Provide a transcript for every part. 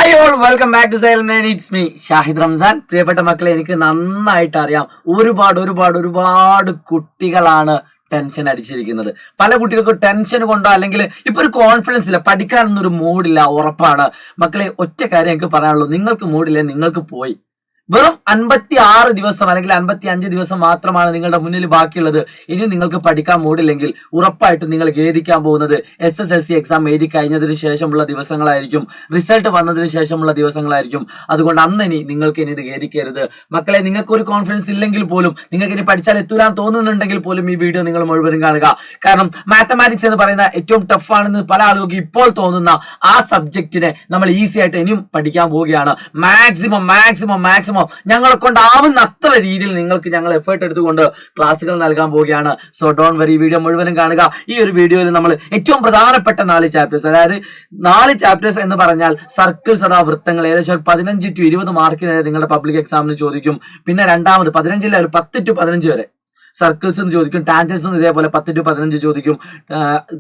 Hi all, welcome back to silent mind. It's me Shahid Ramzan. പ്രിയപ്പെട്ട മക്കളെ, എനിക്ക് നന്നായിട്ട് അറിയാം ഒരുപാട് കുട്ടികളാണ് ടെൻഷൻ അടിച്ചിരിക്കുന്നത്. പല കുട്ടികൾക്ക് ടെൻഷൻ കൊണ്ടോ അല്ലെങ്കിൽ ഇപ്പൊ ഒരു കോൺഫിഡൻസ് ഇല്ല, പഠിക്കാനൊന്നും ഒരു മൂഡില്ല. ഉറപ്പാണ് മക്കളെ, ഒറ്റ കാര്യം എനിക്ക് പറയാനുള്ളൂ, നിങ്ങൾക്ക് മൂഡില്ലേ നിങ്ങൾക്ക് പോയി. വെറും 56 ദിവസം അല്ലെങ്കിൽ 55 ദിവസം മാത്രമാണ് നിങ്ങളുടെ മുന്നിൽ ബാക്കിയുള്ളത്. ഇനി നിങ്ങൾക്ക് പഠിക്കാൻ മൂടില്ലെങ്കിൽ ഉറപ്പായിട്ടും നിങ്ങൾ ഖേദിക്കാൻ പോകുന്നത് SSLC എക്സാം എഴുതി കഴിഞ്ഞതിന് ശേഷമുള്ള ദിവസങ്ങളായിരിക്കും, റിസൾട്ട് വന്നതിന് ശേഷമുള്ള ദിവസങ്ങളായിരിക്കും. അതുകൊണ്ട് ഇനി നിങ്ങൾക്ക് ഇത് ഖേദിക്കരുത് മക്കളെ. നിങ്ങൾക്ക് ഒരു കോൺഫിഡൻസ് ഇല്ലെങ്കിൽ പോലും, നിങ്ങൾക്ക് ഇനി പഠിച്ചാൽ എത്തൂരാൻ തോന്നുന്നുണ്ടെങ്കിൽ പോലും ഈ വീഡിയോ നിങ്ങൾ മുഴുവനും കാണുക. കാരണം മാത്തമാറ്റിക്സ് എന്ന് പറയുന്ന ഏറ്റവും ടഫാണെന്ന് പല ആളുകൾക്ക് ഇപ്പോൾ തോന്നുന്ന ആ സബ്ജക്റ്റിനെ നമ്മൾ ഈസി ആയിട്ട് ഇനിയും പഠിക്കാൻ പോവുകയാണ്. മാക്സിമം ഞങ്ങളെ കൊണ്ടാവുന്ന അത്ര രീതിയിൽ നിങ്ങൾക്ക് ഞങ്ങൾ എഫേർട്ട് എടുത്തുകൊണ്ട് ക്ലാസ്സുകൾ നൽകാൻ പോവുകയാണ്. സോ ഡോണ്ട് വറി, വീഡിയോ മുഴുവനും കാണുക. ഈ ഒരു വീഡിയോയിൽ നമ്മൾ ഏറ്റവും പ്രധാനപ്പെട്ട 4 ചാപ്റ്റേഴ്സ്, അതായത് 4 ചാപ്റ്റേഴ്സ് എന്ന് പറഞ്ഞാൽ സർക്കിൾസ് അഥവാ വൃത്തങ്ങൾ, ഏകദേശം 15 to 20 മാർക്കിന് നിങ്ങളുടെ പബ്ലിക് എക്സാമിന് ചോദിക്കും. പിന്നെ രണ്ടാമത് 15 ഒരു 10 to 15 വരെ സർക്കിൾസ് എന്ന് ചോദിക്കും. ടാൻജൻസ് ഇതേപോലെ 10 to 15 ചോദിക്കും.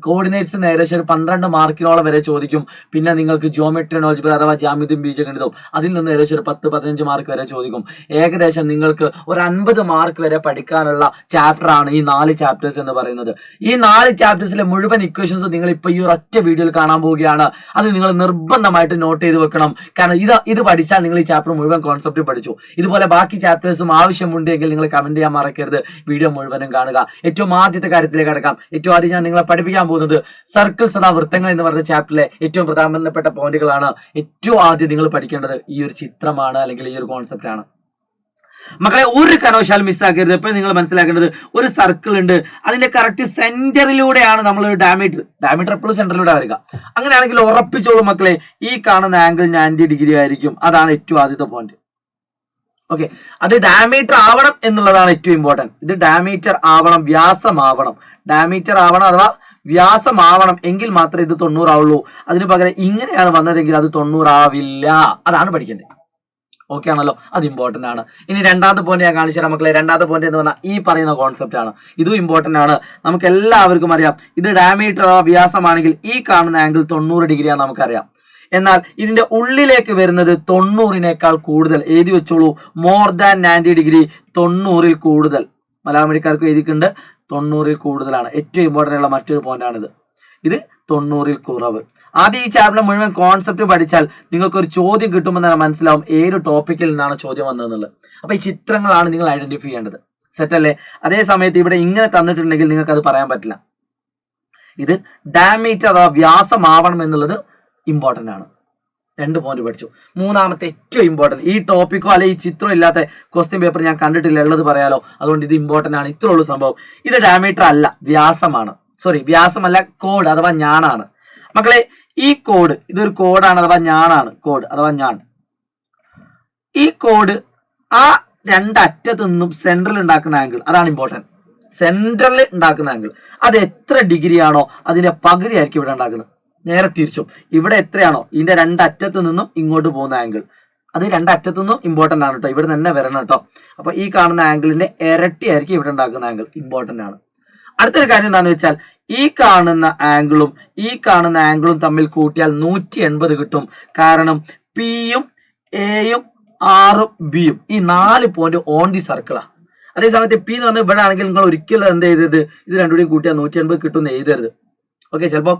കോർഡിനേറ്റ്സ് ഏകദേശം ഒരു 12 മാർക്കിനോളം വരെ ചോദിക്കും. പിന്നെ നിങ്ങൾക്ക് ജിയോമെട്രി ആൽജിബ്ര അഥവാ ജ്യാമിതിയും ബീജഗണിതവും അതിൽ നിന്ന് ഏകദേശം ഒരു 10-15 മാർക്ക് വരെ ചോദിക്കും. ഏകദേശം നിങ്ങൾക്ക് ഒരു 50 മാർക്ക് വരെ പഠിക്കാനുള്ള ചാപ്റ്റർ ആണ് ഈ 4 ചാപ്റ്റേഴ്സ് എന്ന് പറയുന്നത്. ഈ 4 ചാപ്റ്റേഴ്സിലെ മുഴുവൻ ഇക്വേഷൻസ് നിങ്ങൾ ഇപ്പൊ ഈ ഒരൊറ്റ വീഡിയോയിൽ കാണാൻ പോവുകയാണ്. അത് നിങ്ങൾ നിർബന്ധമായിട്ട് നോട്ട് ചെയ്ത് വെക്കണം. കാരണം ഇത് പഠിച്ചാൽ നിങ്ങൾ ഈ ചാപ്റ്റർ മുഴുവൻ കോൺസെപ്റ്റ് പഠിച്ചു. ഇതുപോലെ ബാക്കി ചാപ്റ്റേഴ്സും ആവശ്യമുണ്ടെങ്കിൽ നിങ്ങൾ കമന്റ് ചെയ്യാൻ മറക്കരുത്. വീഡിയോ മുഴുവനും കാണുക. ഏറ്റവും ആദ്യത്തെ കാര്യത്തിലേക്ക് കടക്കാം. ഏറ്റവും ആദ്യം ഞാൻ നിങ്ങളെ പഠിപ്പിക്കാൻ പോകുന്നത് സർക്കിൾസ് അഥവാ വൃത്തങ്ങൾ എന്ന് പറഞ്ഞ ചാപ്റ്ററിലെ ഏറ്റവും പ്രധാനപ്പെട്ട പോയിന്റുകളാണ്. ഏറ്റവും ആദ്യം നിങ്ങൾ പഠിക്കേണ്ടത് ഈ ഒരു ചിത്രമാണ്, അല്ലെങ്കിൽ ഈ ഒരു കോൺസെപ്റ്റ് ആണ്. മക്കളെ, ഒരു കാരണവശാലും മിസ്സാക്കരുത്. എപ്പോഴും നിങ്ങൾ മനസ്സിലാക്കേണ്ടത് ഒരു സർക്കിൾ ഉണ്ട്, അതിന്റെ കറക്റ്റ് സെന്ററിലൂടെയാണ് നമ്മൾ ഒരു ഡയമീറ്റർ എപ്പോഴും സെന്ററിലൂടെ വരിക. അങ്ങനെയാണെങ്കിൽ ഉറപ്പിച്ചോളൂ മക്കളെ, ഈ കാണുന്ന ആംഗിൾ 90 ഡിഗ്രി ആയിരിക്കും. അതാണ് ഏറ്റവും ആദ്യത്തെ പോയിന്റ്. ഓക്കെ, അത് ഡയമീറ്റർ ആവണം എന്നുള്ളതാണ് ഏറ്റവും ഇമ്പോർട്ടന്റ്. ഇത് ഡയമീറ്റർ ആവണം, ഡയമീറ്റർ ആവണം അഥവാ വ്യാസമാവണം എങ്കിൽ മാത്രമേ ഇത് 90 ആവുള്ളൂ. അതിന് പകരം ഇങ്ങനെയാണ് വന്നതെങ്കിൽ അത് 90 ആവില്ല. അതാണ് പഠിക്കേണ്ടത്. ഓക്കെ ആണല്ലോ, അത് ഇമ്പോർട്ടന്റ് ആണ്. ഇനി രണ്ടാമത്തെ പോയിന്റ് ഞാൻ കാണിച്ചു തരാം മക്കളെ. രണ്ടാമത്തെ പോയിന്റ് എന്ന് പറഞ്ഞാൽ ഈ പറയുന്ന കോൺസെപ്റ്റ് ആണ്. ഇതും ഇമ്പോർട്ടന്റ് ആണ്. നമുക്ക് എല്ലാവർക്കും അറിയാം, ഇത് ഡയമീറ്റർ അഥവാ വ്യാസമാണെങ്കിൽ ഈ കാണുന്ന ആംഗിൾ 90 ഡിഗ്രിയാണ് നമുക്കറിയാം. എന്നാൽ ഇതിന്റെ ഉള്ളിലേക്ക് വരുന്നത് 90-നേക്കാൾ കൂടുതൽ. എഴുതി വെച്ചോളൂ, മോർ ദാൻ 90 ഡിഗ്രി, 90-ൽ കൂടുതൽ. മലയാളം മീഡിയക്കാർക്ക് എഴുതിയിട്ടുണ്ട് 90-ൽ കൂടുതലാണ്. ഏറ്റവും ഇമ്പോർട്ടൻ്റ് ഉള്ള മറ്റൊരു പോയിന്റ് ആണിത്. ഇത് 90-ൽ കുറവ്. ആദ്യം ഈ ചാപ്റ്റർ മുഴുവൻ കോൺസെപ്റ്റ് പഠിച്ചാൽ നിങ്ങൾക്ക് ഒരു ചോദ്യം കിട്ടുമ്പോൾ തന്നെ മനസ്സിലാവും ഏത് ടോപ്പിക്കിൽ നിന്നാണ് ചോദ്യം വന്നതെന്നുള്ളത്. അപ്പൊ ഈ ചിത്രങ്ങളാണ് നിങ്ങൾ ഐഡന്റിഫൈ ചെയ്യേണ്ടത്. സെറ്റ് അല്ലേ? അതേ സമയത്ത് ഇവിടെ ഇങ്ങനെ തന്നിട്ടുണ്ടെങ്കിൽ നിങ്ങൾക്ക് അത് പറയാൻ പറ്റില്ല. ഇത് ഡയമീറ്റർ അഥവാ വ്യാസമാവണം എന്നുള്ളത് ഇമ്പോർട്ടന്റ് ആണ്. 2 പോയിന്റ് പഠിച്ചു. മൂന്നാമത്തെ ഏറ്റവും ഇമ്പോർട്ടന്റ്, ഈ ടോപ്പിക്കോ അല്ലെ ഈ ചിത്രം ഇല്ലാത്ത ക്വസ്റ്റ്യൻ പേപ്പർ ഞാൻ കണ്ടിട്ടില്ല, ഉള്ളത് പറയാലോ. അതുകൊണ്ട് ഇത് ഇമ്പോർട്ടന്റ് ആണ്. ഇത്രേ ഉള്ളൂ സംഭവം. ഇത് ഡയമീറ്റർ അല്ല, വ്യാസമാണ്. വ്യാസമല്ല, കോഡ് അഥവാ ഞാണാണ്. മക്കളെ, ഈ കോഡ് ഇതൊരു കോഡാണ് അഥവാ ഞാണാണ്. കോഡ് അഥവാ ഞാൻ. ഈ കോഡ് ആ 2 അറ്റത്തു നിന്നും സെൻട്രൽ ഉണ്ടാക്കുന്ന ആംഗിൾ, അതാണ് ഇമ്പോർട്ടന്റ്. സെൻട്രൽ ഉണ്ടാക്കുന്ന ആംഗിൾ അത് എത്ര ഡിഗ്രി ആണോ അതിന്റെ പകുതി ആയിരിക്കും ഇവിടെ ഉണ്ടാക്കുന്നത്. നേരെ തിരിച്ചും ഇവിടെ എത്രയാണോ ഇതിന്റെ 2 അറ്റത്തു നിന്നും ഇങ്ങോട്ട് പോകുന്ന ആംഗിൾ, അത് 2 അറ്റത്തു നിന്നും ഇമ്പോർട്ടന്റ് ആണ് കേട്ടോ. ഇവിടെ തന്നെ വരണം കേട്ടോ. അപ്പൊ ഈ കാണുന്ന ആംഗിളിന്റെ ഇരട്ടി ആയിരിക്കും ഇവിടെ ഉണ്ടാക്കുന്ന ആംഗിൾ. ഇമ്പോർട്ടന്റ് ആണ്. അടുത്തൊരു കാര്യം എന്താണെന്ന് വെച്ചാൽ, ഈ കാണുന്ന ആംഗിളും തമ്മിൽ കൂട്ടിയാൽ 180 കിട്ടും. കാരണം പിയും എയും ആറും ബിയും ഈ 4 പോയിന്റ് ഓൺ ദി സർക്കിളാ. അതേസമയത്ത് പി എന്ന് പറഞ്ഞാൽ ഇവിടെ ആണെങ്കിൽ നിങ്ങൾ ഒരിക്കലും എന്ത് ചെയ്തത്, ഇത് രണ്ടുകൂടിയും കൂട്ടിയാൽ 180 കിട്ടുമെന്ന് എഴുതരുത്. ഓക്കെ, ചിലപ്പം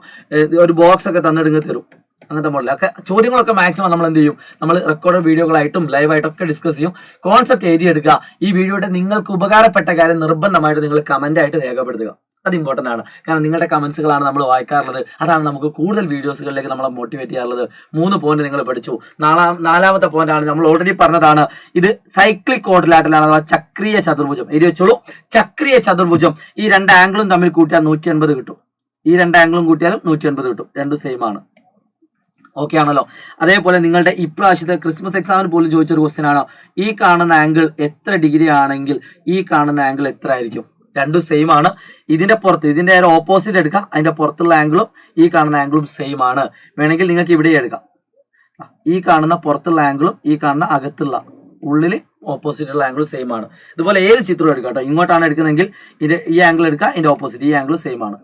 ഒരു ബോക്സ് ഒക്കെ തന്നിടുങ്ങി തരും. അങ്ങനത്തെ മോഡൽ ഒക്കെ ചോദ്യങ്ങളൊക്കെ മാക്സിമം നമ്മൾ എന്ത് ചെയ്യും, നമ്മൾ റെക്കോർഡ് വീഡിയോകളായിട്ടും ലൈവായിട്ടൊക്കെ ഡിസ്കസ് ചെയ്യും. കോൺസെപ്റ്റ് എഴുതിയെടുക്കുക. ഈ വീഡിയോയുടെ നിങ്ങൾക്ക് ഉപകാരപ്പെട്ട കാര്യം നിർബന്ധമായിട്ട് നിങ്ങൾ കമന്റ് ആയിട്ട് രേഖപ്പെടുത്തുക. അത് ഇമ്പോർട്ടന്റ് ആണ്. കാരണം നിങ്ങളുടെ കമന്റ്സുകളാണ് നമ്മൾ വായിക്കാറുള്ളത്. അതാണ് നമുക്ക് കൂടുതൽ വീഡിയോസുകളിലേക്ക് നമ്മളെ മോട്ടിവേറ്റ് ചെയ്യാറുള്ളത്. 3 പോയിന്റ് നിങ്ങൾ പഠിച്ചു. നാലാമത്തെ പോയിന്റ് ആണ് നമ്മൾ ഓൾറെഡി പറഞ്ഞതാണ്. ഇത് സൈക്ലിക് ക്വാഡ്രിലാറ്ററൽ അഥവാ ചക്രീയ ചതുർഭുജം. എഴുതി വെച്ചോളൂ, ചക്രീയ ചതുർഭുജം. ഈ 2 ആംഗിളും തമ്മിൽ കൂട്ടിയാൽ 180 കിട്ടും. ഈ 2 ആംഗിളും കൂട്ടിയാലും 180 കിട്ടും. രണ്ടും സെയിം ആണ്. ഓക്കെ ആണല്ലോ. അതേപോലെ നിങ്ങളുടെ ഇപ്രാവശ്യത്തെ ക്രിസ്മസ് എക്സാമിന് പോലും ചോദിച്ചൊരു ക്വസ്റ്റ്യൻ ആണ്, ഈ കാണുന്ന ആംഗിൾ എത്ര ഡിഗ്രി ആണെങ്കിൽ ഈ കാണുന്ന ആംഗിൾ എത്ര ആയിരിക്കും? രണ്ടും സെയിം ആണ്. ഇതിന്റെ പുറത്ത്, ഇതിന്റെ ഓപ്പോസിറ്റ് എടുക്കാം. അതിന്റെ പുറത്തുള്ള ആംഗിളും ഈ കാണുന്ന ആംഗിളും സെയിം ആണ്. വേണമെങ്കിൽ നിങ്ങൾക്ക് ഇവിടെ എടുക്കാം. ഈ കാണുന്ന പുറത്തുള്ള ആംഗിളും ഈ കാണുന്ന അകത്തുള്ള ഉള്ളിൽ ഓപ്പോസിറ്റ് ഉള്ള ആംഗിൾ സെയിം ആണ്. ഇതുപോലെ ഏത് ചിത്രം എടുക്കാം കേട്ടോ. ഇങ്ങോട്ടാണ് എടുക്കുന്നതെങ്കിൽ ഈ ആംഗിൾ എടുക്കുക, ഇതിന്റെ ഓപ്പോസിറ്റ് ഈ ആംഗിൾ സെയിം ആണ്.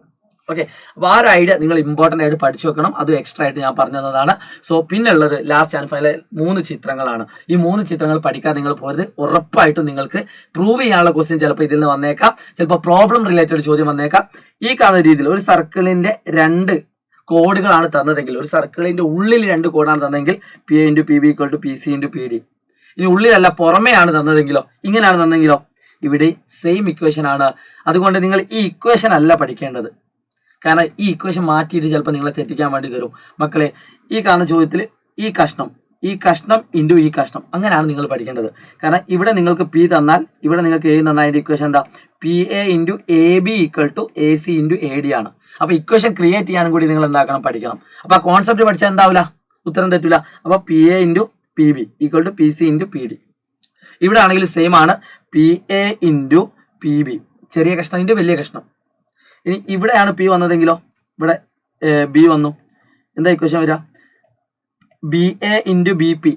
ഓക്കെ, അപ്പോൾ ആ ഒരു ഐഡിയ നിങ്ങൾ ഇമ്പോർട്ടൻ്റ് ആയിട്ട് പഠിച്ചു വെക്കണം. അത് എക്സ്ട്രാ ആയിട്ട് ഞാൻ പറഞ്ഞു തന്നതാണ്. സോ പിന്നുള്ളത് ലാസ്റ്റ് ആൻഡ് ഫൈനൽ 3 ചിത്രങ്ങളാണ്. ഈ 3 ചിത്രങ്ങൾ പഠിക്കാൻ നിങ്ങൾ പോരുത്. ഉറപ്പായിട്ടും നിങ്ങൾക്ക് പ്രൂവ് ചെയ്യാനുള്ള ക്വസ്റ്റ്യൻ ചിലപ്പോൾ ഇതിൽ നിന്ന് വന്നേക്കാം, ചിലപ്പോൾ പ്രോബ്ലം റിലേറ്റഡ് ചോദ്യം വന്നേക്കാം. ഈ കാണുന്ന രീതിയിൽ ഒരു സർക്കിളിന്റെ 2 കോഡുകളാണ് തന്നതെങ്കിൽ, ഒരു സർക്കിളിന്റെ ഉള്ളിൽ 2 കോഡാണ് തന്നതെങ്കിൽ P A into P B equal to P C into P D. ഇനി ഉള്ളിലല്ല പുറമെയാണ് തന്നതെങ്കിലോ, ഇങ്ങനെയാണ് തന്നെങ്കിലോ, ഇവിടെ സെയിം ഇക്വേഷൻ ആണ്. അതുകൊണ്ട് നിങ്ങൾ ഈ ഇക്വേഷൻ അല്ല പഠിക്കേണ്ടത്. കാരണം ഈ ഇക്വേഷൻ മാറ്റിയിട്ട് ചിലപ്പോൾ നിങ്ങളെ തെറ്റിക്കാൻ വേണ്ടി തരും. മക്കളെ, ഈ കാണുന്ന ചോദ്യത്തിൽ ഈ കഷ്ണം ഇൻറ്റു ഈ കഷ്ണം അങ്ങനെയാണ് നിങ്ങൾ പഠിക്കേണ്ടത്. കാരണം ഇവിടെ നിങ്ങൾക്ക് പി തന്നാൽ ഇവിടെ നിങ്ങൾക്ക് എ തന്നാൽ അതിൻ്റെ ഇക്വേഷൻ എന്താ, P A into A B equal to A C into A D ആണ്. അപ്പോൾ ഇക്വേഷൻ ക്രിയേറ്റ് ചെയ്യാനും കൂടി നിങ്ങൾ എന്താക്കണം, പഠിക്കണം. അപ്പോൾ ആ കോൺസെപ്റ്റ് പഠിച്ചാൽ എന്താവില്ല, ഉത്തരം തെറ്റില്ല. അപ്പോൾ P A into P B equal to P C into P D. ഇവിടെ ആണെങ്കിൽ സെയിം ആണ്, P A into P B, ചെറിയ കഷ്ണം ഇൻറ്റു വലിയ കഷ്ണം. ഇനി ഇവിടെയാണ് പി വന്നതെങ്കിലോ, ഇവിടെ ബി വന്നു, എന്താ ഇക്വേഷൻ വരിക, B A into B P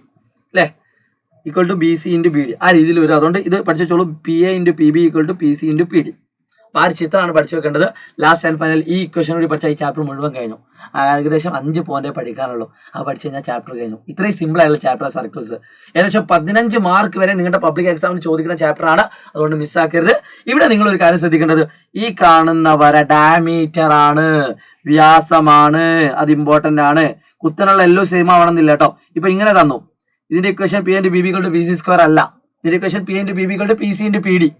അല്ലേ, equal to B C into B D. ആ രീതിയിൽ വരും. അതുകൊണ്ട് ഇത് പഠിച്ചോളൂ, P A into P B equal to P C into P D. അപ്പോൾ ആ ഒരു ചിത്രമാണ് പഠിച്ചു വെക്കേണ്ടത്. ലാസ്റ്റ് ആൻഡ് ഫൈനൽ ഈ ഇക്വേഷൻ കൂടി പഠിച്ചാൽ ഈ ചാപ്റ്റർ മുഴുവൻ കഴിഞ്ഞു. ഏകദേശം 5 പോയിന്റേ പഠിക്കാനുള്ളൂ. അത് പഠിച്ചു കഴിഞ്ഞാൽ ചാപ്റ്റർ കഴിഞ്ഞു. ഇത്രയും സിമ്പിൾ ആയുള്ള ചാപ്റ്റർ സർക്കിൾസ്. ഏകദേശം 15 മാർക്ക് വരെ നിങ്ങളുടെ പബ്ലിക് എക്സാമിന് ചോദിക്കുന്ന ചാപ്റ്റർ ആണ്. അതുകൊണ്ട് മിസ്സാക്കരുത്. ഇവിടെ നിങ്ങൾ ഒരു കാര്യം ശ്രദ്ധിക്കേണ്ടത്, ഈ കാണുന്ന വര ഡയമീറ്റർ ആണ്, വ്യാസമാണ്, അത് ഇമ്പോർട്ടന്റ് ആണ്. കുത്തനുള്ള എല്ലാം സെയിം ആവണമെന്നില്ല കേട്ടോ. ഇപ്പൊ ഇങ്ങനെ തന്നു, ഇതിന്റെ equation P into B B equal to P C square അല്ല, ഇതിന്റെ equation P into B B equal to P C into P D.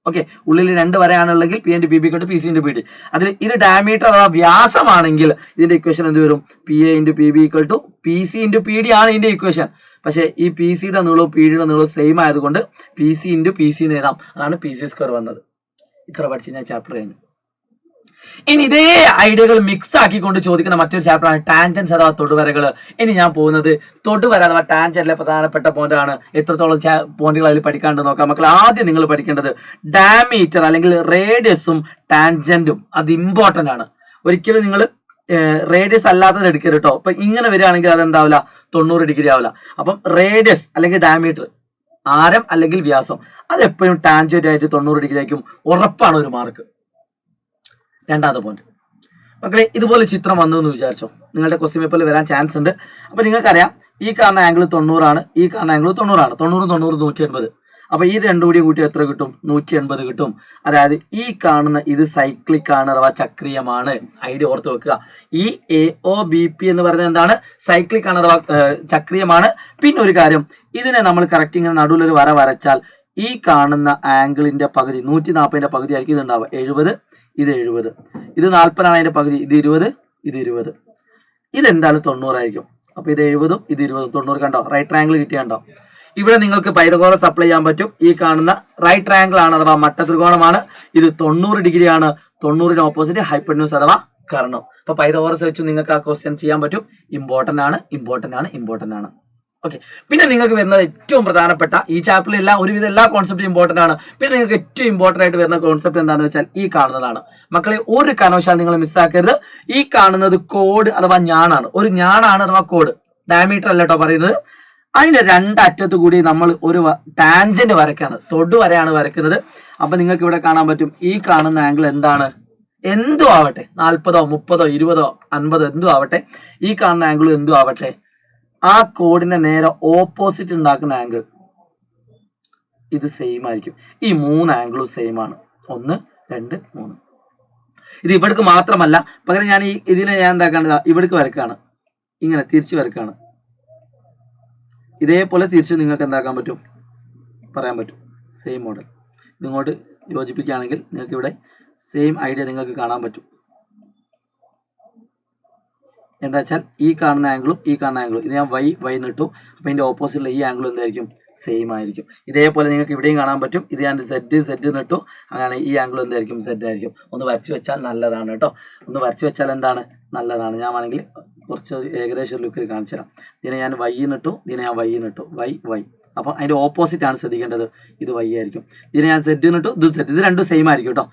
Okay, ഉള്ളിൽ 2 വരയാണുള്ളെങ്കിൽ P into B B equal to P C into P D. അതിൽ ഇത് diameter അഥവാ വ്യാസമാണെങ്കിൽ ഇതിന്റെ equation എന്ത് വരും, P A into P B equal to P C into P D ആണ് ഇതിന്റെ ഇക്വേഷൻ. പക്ഷേ ഈ പി സിയുടെ നീളവും പി ഡിയുടെ നീളവും സെയിം ആയതുകൊണ്ട് P C into P C എന്ന് എഴുതാം. അതാണ് പി സി സ്ക്വയർ വന്നത്. ഇത്ര പഠിച്ച് ഞാൻ ചാപ്റ്റർ കഴിഞ്ഞു. ഇനി ഇതേ ഐഡിയകൾ മിക്സ് ആക്കിക്കൊണ്ട് ചോദിക്കുന്ന മറ്റൊരു ചാപ്റ്ററാണ് ടാൻജൻസ് അഥവാ തൊടുവരകൾ. ഇനി ഞാൻ പോകുന്നത് തൊടുവര അഥവാ ടാൻജന്റിലെ പ്രധാനപ്പെട്ട പോയിന്റ് ആണ്. എത്രത്തോളം പോയിന്റുകൾ അതിൽ പഠിക്കാണ്ട് നോക്കാം മക്കൾ. ആദ്യം നിങ്ങൾ പഠിക്കേണ്ടത് ഡയമീറ്റർ അല്ലെങ്കിൽ റേഡിയസും ടാൻജന്റും അത് ഇമ്പോർട്ടന്റ് ആണ്. ഒരിക്കലും നിങ്ങൾ റേഡിയസ് അല്ലാത്തത് എടുക്കരുത് കേട്ടോ. അപ്പൊ ഇങ്ങനെ വരികയാണെങ്കിൽ അതെന്താവില്ല, 90 ഡിഗ്രി ആവില്ല. അപ്പം റേഡിയസ് അല്ലെങ്കിൽ ഡയമീറ്റർ, ആരം അല്ലെങ്കിൽ വ്യാസം, അത് എപ്പോഴും ടാൻജന്റ് ആയിട്ട് 90 ഡിഗ്രി ആയിരിക്കും. ഉറപ്പാണ് ഒരു മാർക്ക്. രണ്ടാമത്തെ പോയിന്റ് മക്കളെ, ഇതുപോലെ ചിത്രം വന്നു എന്ന് വിചാരിച്ചോ, നിങ്ങളുടെ ക്വസ്റ്റ്യൻ പേപ്പറിൽ വരാൻ ചാൻസ് ഉണ്ട്. അപ്പൊ നിങ്ങൾക്കറിയാം ഈ കാണുന്ന ആംഗിൾ 90 ആണ്, ഈ കാണുന്ന ആംഗിൾ 90 ആണ്. 90 90 180. അപ്പൊ ഈ രണ്ടും കൂടി കൂട്ടി എത്ര കിട്ടും, 180 കിട്ടും. അതായത് ഈ കാണുന്ന ഇത് സൈക്ലിക് ആണ് അഥവാ ചക്രീയമാണ്. ഐഡിയ ഓർത്ത് വെക്കുക. ഈ എ ഒ ബി പി എന്ന് പറയുന്നത് എന്താണ്, സൈക്ലിക് ആണ് അഥവാ ചക്രീയമാണ്. പിന്നെ ഒരു കാര്യം, ഇതിനെ നമ്മൾ കറക്റ്റ് ഇങ്ങനെ നടുവിലൊരു വര വരച്ചാൽ ഈ കാണുന്ന ആംഗിളിന്റെ പകുതി 140ന്റെ പകുതി ആയിരിക്കും ഇത് ഉണ്ടാവുക. 70, ഇത് 70, ഇത് 40 ആണ് അതിന്റെ പകുതി, ഇത് 20, ഇത് 20. ഇതെന്തായാലും 90 ആയിരിക്കും. അപ്പൊ ഇത് 70ഉം ഇത് 20ഉം 90 കണ്ടോ, റൈറ്റ് ട്രയാങ്കിൾ കിട്ടിയുണ്ടോ. ഇവിടെ നിങ്ങൾക്ക് പൈതഗോറസ് അപ്ലൈ ചെയ്യാൻ പറ്റും. ഈ കാണുന്ന റൈറ്റ് ട്രയാങ്കിൾ ആണ് അഥവാ മട്ടത്രികോണമാണ്. ഇത് 90 ഡിഗ്രി ആണ്. 90ന് ഓപ്പോസിറ്റ് ഹൈപ്പന്യൂസ് അഥവാ കർണം. അപ്പൊ പൈതഗോറസ് വെച്ച് നിങ്ങൾക്ക് ആ ക്വസ്റ്റ്യൻ ചെയ്യാൻ പറ്റും. ഇമ്പോർട്ടന്റ് ആണ്, ഇമ്പോർട്ടന്റ് ആണ്, ഇമ്പോർട്ടന്റ് ആണ്. ഓക്കെ, പിന്നെ നിങ്ങൾക്ക് വരുന്നത് ഏറ്റവും പ്രധാനപ്പെട്ട ഈ ചാപ്റ്ററിൽ ഒരുവിധം എല്ലാ കോൺസെപ്റ്റും ഇമ്പോർട്ടന്റ് ആണ്. പിന്നെ നിങ്ങൾക്ക് ഏറ്റവും ഇമ്പോർട്ടന്റ് ആയിട്ട് വരുന്ന കോൺസെപ്റ്റ് എന്താണെന്ന് വെച്ചാൽ ഈ കാണുന്നതാണ്. മക്കളെ, ഒരു കാരണവശാൽ നിങ്ങൾ മിസ്സാക്കരുത്. ഈ കാണുന്നത് കോഡ് അഥവാ ഞാണാണ്. ഒരു ഞാണാണ് അഥവാ കോഡ്, ഡയമീറ്റർ അല്ല കേട്ടോ പറയുന്നത്. അതിന്റെ 2 അറ്റത്തു കൂടി നമ്മൾ ഒരു ടാൻജന്റ് വരയ്ക്കാണ്, തൊടുവരയാണ് വരയ്ക്കുന്നത്. അപ്പൊ നിങ്ങൾക്ക് ഇവിടെ കാണാൻ പറ്റും ഈ കാണുന്ന ആംഗിൾ എന്താണ്, എന്തും ആവട്ടെ, 40, 30, 20, 50 എന്തും ആവട്ടെ, ഈ കാണുന്ന ആംഗിൾ എന്തും ആവട്ടെ, ആ കോഡിന്റെ നേരെ ഓപ്പോസിറ്റ് ഉണ്ടാക്കുന്ന ആംഗിൾ ഇത് സെയിം ആയിരിക്കും. ഈ 3 ആംഗിളും സെയിം ആണ്. 1, 2, 3. ഇത് ഇവിടേക്ക് മാത്രമല്ല, പകരം ഞാൻ ഇതിനെ ഞാൻ എന്താക്കാണ്, ഇവിടേക്ക് വരക്കാണ്, ഇങ്ങനെ തിരിച്ചു വരക്കാണ്. ഇതേപോലെ തിരിച്ചു നിങ്ങൾക്ക് എന്താക്കാൻ പറ്റും, പറയാൻ പറ്റും. സെയിം മോഡൽ ഇങ്ങോട്ട് യോജിപ്പിക്കുകയാണെങ്കിൽ നിങ്ങൾക്ക് ഇവിടെ സെയിം ഐഡിയ നിങ്ങൾക്ക് കാണാൻ പറ്റും. എന്താ വെച്ചാൽ ഈ കാണുന്ന ആംഗിളും ഈ കാണുന്ന ആംഗിളും ഇത് ഞാൻ വൈ നിട്ടു. അപ്പൊ ഇതിന്റെ ഓപ്പോസിറ്റിലെ ഈ ആംഗിളും എന്തായിരിക്കും, സെയിം ആയിരിക്കും. ഇതേപോലെ നിങ്ങൾക്ക് ഇവിടെയും കാണാൻ പറ്റും. ഇത് ഞാൻ സെഡ് നിട്ടു, അങ്ങനെ ഈ ആംഗിൾ എന്തായിരിക്കും, സെഡ് ആയിരിക്കും. ഒന്ന് വരച്ചു വെച്ചാൽ നല്ലതാണ് കേട്ടോ. ഒന്ന് വരച്ചു വെച്ചാൽ എന്താണ്, നല്ലതാണ്. ഞാൻ വേണമെങ്കിൽ കുറച്ച് ഏകദേശം ഒരു ലുക്കിൽ കാണിച്ചു തരാം. ഇതിനെ ഞാൻ വൈ നിട്ടു, ഇതിനെ ഞാൻ വൈ നിട്ടു, വൈ. അപ്പൊ അതിന്റെ ഓപ്പോസിറ്റ് ആണ് ശ്രദ്ധിക്കേണ്ടത്. ഇത് വൈ ആയിരിക്കും. ഇതിനെ ഞാൻ സെഡ് നിട്ടു, ഇത് സെഡ്. ഇത് രണ്ടും സെയിം ആയിരിക്കും കേട്ടോ.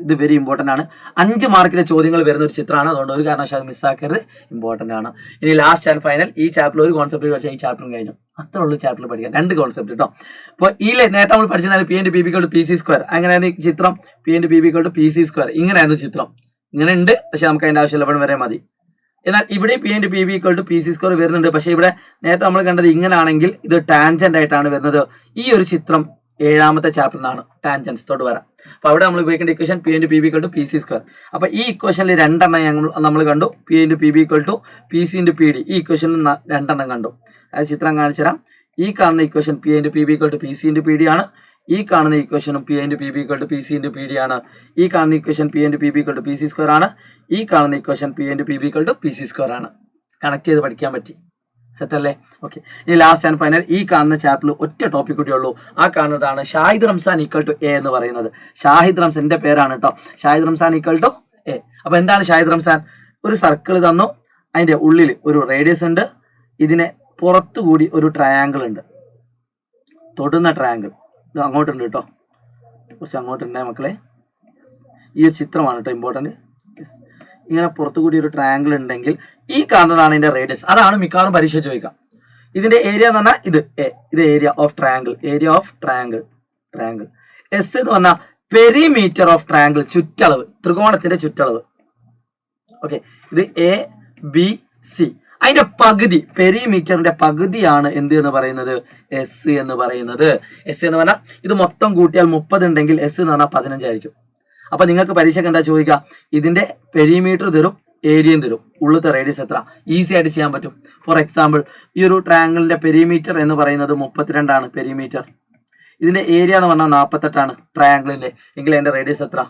ഇത് വെരി ഇമ്പോർട്ടന്റ് ആണ്. 5 മാർക്കിന്റെ ചോദ്യങ്ങൾ വരുന്ന ഒരു ചിത്രമാണ്. അതുകൊണ്ട് ഒരു കാരണവശാലും മിസ്സാക്കരുത്, ഇമ്പോർട്ടന്റ് ആണ്. ഇനി ലാസ്റ്റ് ആൻഡ് ഫൈനൽ ഈ ചാപ്റ്ററിൽ ഒരു കോൺസെപ്റ്റ് പഠിച്ചാൽ ഈ ചാപ്റ്ററും കഴിഞ്ഞു. അത്ര ഉള്ളൂ ചാപ്റ്ററിൽ പഠിക്കാൻ, 2 കോൺസെപ്റ്റ് കേട്ടോ. അപ്പോൾ ഈ നേരത്തെ നമ്മൾ പഠിച്ചത് P into P B equal to P C square. അങ്ങനെയായിരുന്നു ചിത്രം. P into P B equal to P C square. ഇങ്ങനെയായിരുന്നു ചിത്രം. ഇങ്ങനെ ഉണ്ട്, പക്ഷെ നമുക്ക് അതിന്റെ ആവശ്യമില്ല, ഇവിടെ വരെ മതി. എന്നാൽ ഇവിടെ P into P B equal to P C square വരുന്നുണ്ട്. പക്ഷെ ഇവിടെ നേരത്തെ നമ്മൾ കണ്ടത് ഇങ്ങനെ ആണെങ്കിൽ ഇത് ടാൻജന്റ് ആയിട്ടാണ് വരുന്നത്. ഈ ഒരു ചിത്രം 7ാമത്തെ ചാപ്റ്റർ നിന്നാണ്, ടാൻജൻസ് തൊട്ട് വരാം. അപ്പൊ അവിടെ നമ്മൾ ഉപയോഗിക്കേണ്ട equation P into P B equal to P C square. അപ്പൊ ഈ ഇക്വേഷനിൽ 2 നമ്മൾ കണ്ടു, P into P B equal to P C into P D. ഈ ഇക്വേഷനിൽ 2 കണ്ടു. അത് ചിത്രം കാണിച്ചു തരാം. ഈ കാണുന്ന equation P into P B equal to P C into P D ആണ്. ഈ കാണുന്ന ഇക്വേഷനും P into P B equal to P C into P D ആണ്. ഈ കാണുന്ന equation P into P B equal to P C square ആണ്. ഈ കാണുന്ന equation P into P B equal to P C square ആണ്. Connect ചെയ്ത് പഠിക്കാൻ പറ്റി. സെറ്റ് അല്ലേ? ഓക്കെ. ഇനി ലാസ്റ്റ് ആൻഡ് ഫൈനൽ ഈ കാണുന്ന ചാപ്റ്ററിൽ ഒറ്റ ടോപ്പിക് കൂടിയേ ഉള്ളൂ. ആ കാണുന്നതാണ് Shahid Ramzan equal to A എന്ന് പറയുന്നത്. ഷാഹിദ് റംസാൻ എന്റെ പേരാണ് കേട്ടോ. Shahid Ramzan equal to A. അപ്പൊ എന്താണ് ഷാഹിദ് റംസാൻ? ഒരു സർക്കിൾ തന്നു, അതിന്റെ ഉള്ളിൽ ഒരു റേഡിയസ് ഉണ്ട്, ഇതിനെ പുറത്തുകൂടി ഒരു ട്രയാങ്കിൾ ഉണ്ട്, തൊടുന്ന ട്രയാങ്കിൾ. ഇത് അങ്ങോട്ടുണ്ട് കേട്ടോ, കുറച്ച് അങ്ങോട്ടുണ്ടേ മക്കളെ. ഈ ഒരു ചിത്രമാണ് കേട്ടോ ഇമ്പോർട്ടന്റ്. ഇങ്ങനെ പുറത്തുകൂടി ഒരു ട്രയാങ്കിൾ ഉണ്ടെങ്കിൽ ഈ കാണുന്നതാണ് ഇതിന്റെ റേഡിയസ്. അതാണ് മിക്കവാറും പരീക്ഷ ചോദിക്കാം. ഇതിന്റെ ഏരിയ എന്ന് പറഞ്ഞാൽ ഇത് എ, ഇത് area of triangle, area of triangle. S എന്ന് പറഞ്ഞാൽ പെരിമീറ്റർ ഓഫ് ട്രയാങ്കിൾ, ചുറ്റളവ്, ത്രികോണത്തിന്റെ ചുറ്റളവ്. ഓക്കെ, ഇത് എ ബി സി. അതിന്റെ പകുതി, പെരിമീറ്ററിന്റെ പകുതിയാണ് എന്ത് എന്ന് പറയുന്നത്? എസ് എന്ന് പറയുന്നത്. എസ് എന്ന് പറഞ്ഞാൽ ഇത് മൊത്തം കൂട്ടിയാൽ 30 ഉണ്ടെങ്കിൽ എസ് എന്ന് പറഞ്ഞാൽ 15 ആയിരിക്കും. അപ്പൊ നിങ്ങൾക്ക് പരീക്ഷയ്ക്ക് എന്താ ചോദിക്കുക? ഇതിന്റെ പെരിമീറ്റർ തരും, ഏരിയയും തരും, ഉള്ളത്തെ റേഡിയസ് എത്ര, ഈസി ആയിട്ട് ചെയ്യാൻ പറ്റും. ഫോർ എക്സാമ്പിൾ, ഈ ഒരു ട്രയാങ്കിളിന്റെ പെരിമീറ്റർ എന്ന് പറയുന്നത് 32 ആണ് പെരിമീറ്റർ. ഇതിന്റെ ഏരിയ എന്ന് പറഞ്ഞാൽ 48 ആണ് ട്രയാങ്കിളിന്റെ. എങ്കിൽ അതിന്റെ റേഡിയസ് എത്ര?